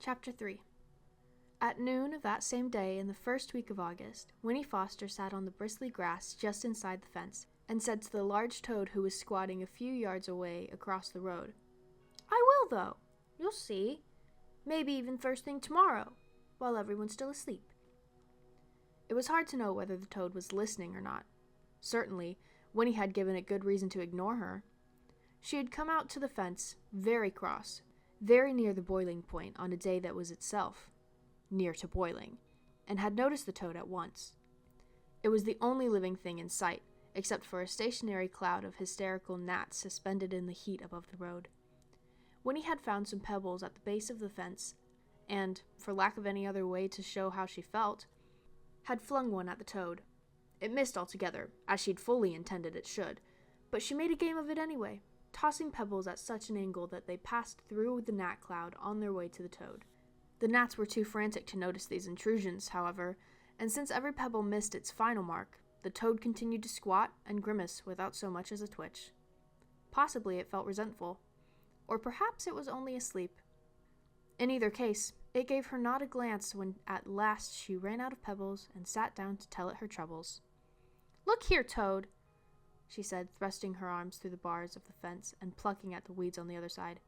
Chapter 3. At noon of that same day in the first week of August, Winnie Foster sat on the bristly grass just inside the fence and said to the large toad who was squatting a few yards away across the road, "I will, though. You'll see. Maybe even first thing tomorrow, while everyone's still asleep." It was hard to know whether the toad was listening or not. Certainly, Winnie had given it good reason to ignore her. She had come out to the fence, very cross, very near the boiling point on a day that was itself near to boiling, and had noticed the toad at once. It was the only living thing in sight, except for a stationary cloud of hysterical gnats suspended in the heat above the road. Winnie had found some pebbles at the base of the fence, and, for lack of any other way to show how she felt, had flung one at the toad. It missed altogether, as she'd fully intended it should, but she made a game of it anyway, tossing pebbles at such an angle that they passed through the gnat cloud on their way to the toad. The gnats were too frantic to notice these intrusions, however, and since every pebble missed its final mark, the toad continued to squat and grimace without so much as a twitch. Possibly it felt resentful, or perhaps it was only asleep. In either case, it gave her not a glance when at last she ran out of pebbles and sat down to tell it her troubles. "Look here, Toad," she said, thrusting her arms through the bars of the fence and plucking at the weeds on the other side.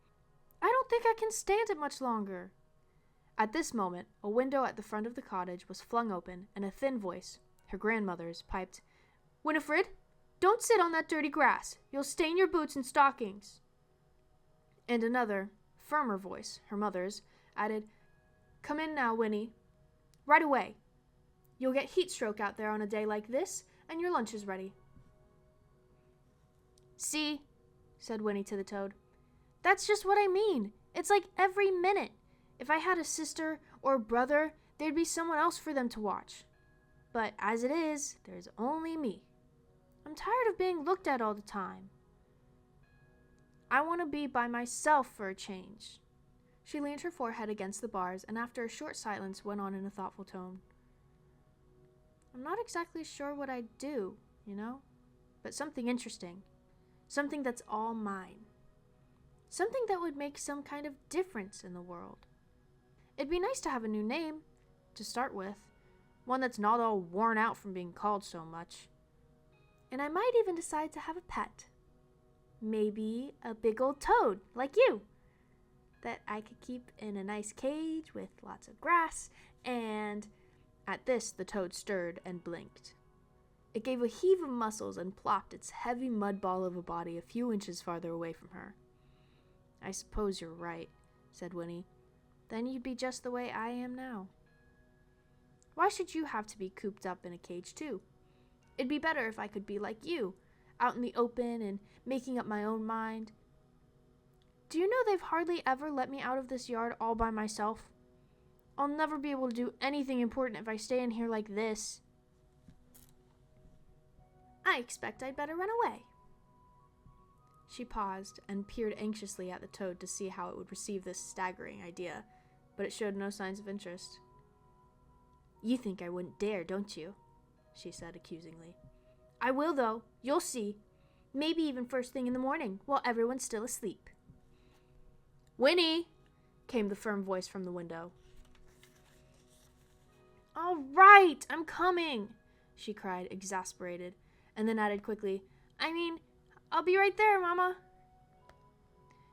"I don't think I can stand it much longer." At this moment, a window at the front of the cottage was flung open, and a thin voice, her grandmother's, piped, "Winifred, don't sit on that dirty grass. You'll stain your boots and stockings." And another, firmer voice, her mother's, added, "Come in now, Winnie. Right away. You'll get heat stroke out there on a day like this, and your lunch is ready." "See," said Winnie to the toad. "That's just what I mean. It's like every minute. If I had a sister or a brother, there'd be someone else for them to watch. But as it is, there's only me. I'm tired of being looked at all the time. I want to be by myself for a change." She leaned her forehead against the bars and after a short silence went on in a thoughtful tone. "I'm not exactly sure what I'd do, but something interesting. Something that's all mine. Something that would make some kind of difference in the world. It'd be nice to have a new name, to start with. One that's not all worn out from being called so much. And I might even decide to have a pet. Maybe a big old toad, like you, that I could keep in a nice cage with lots of grass, and..." At this, the toad stirred and blinked. It gave a heave of muscles and plopped its heavy mud ball of a body a few inches farther away from her. "I suppose you're right," said Winnie. "Then you'd be just the way I am now. Why should you have to be cooped up in a cage too? It'd be better if I could be like you, out in the open and making up my own mind. Do you know they've hardly ever let me out of this yard all by myself? I'll never be able to do anything important if I stay in here like this. I expect I'd better run away." She paused and peered anxiously at the toad to see how it would receive this staggering idea, but it showed no signs of interest. "You think I wouldn't dare, don't you?" she said accusingly. "I will, though. You'll see. Maybe even first thing in the morning, while everyone's still asleep." "Winnie!" came the firm voice from the window. "All right, I'm coming," she cried, exasperated, and then added quickly, I'll be right there, Mama."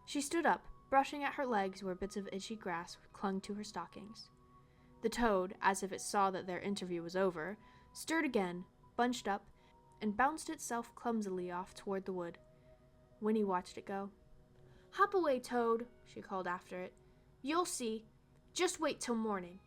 She stood up, brushing at her legs where bits of itchy grass clung to her stockings. The toad, as if it saw that their interview was over, stirred again, bunched up, and bounced itself clumsily off toward the wood. Winnie watched it go. "Hop away, Toad," she called after it. "You'll see. Just wait till morning."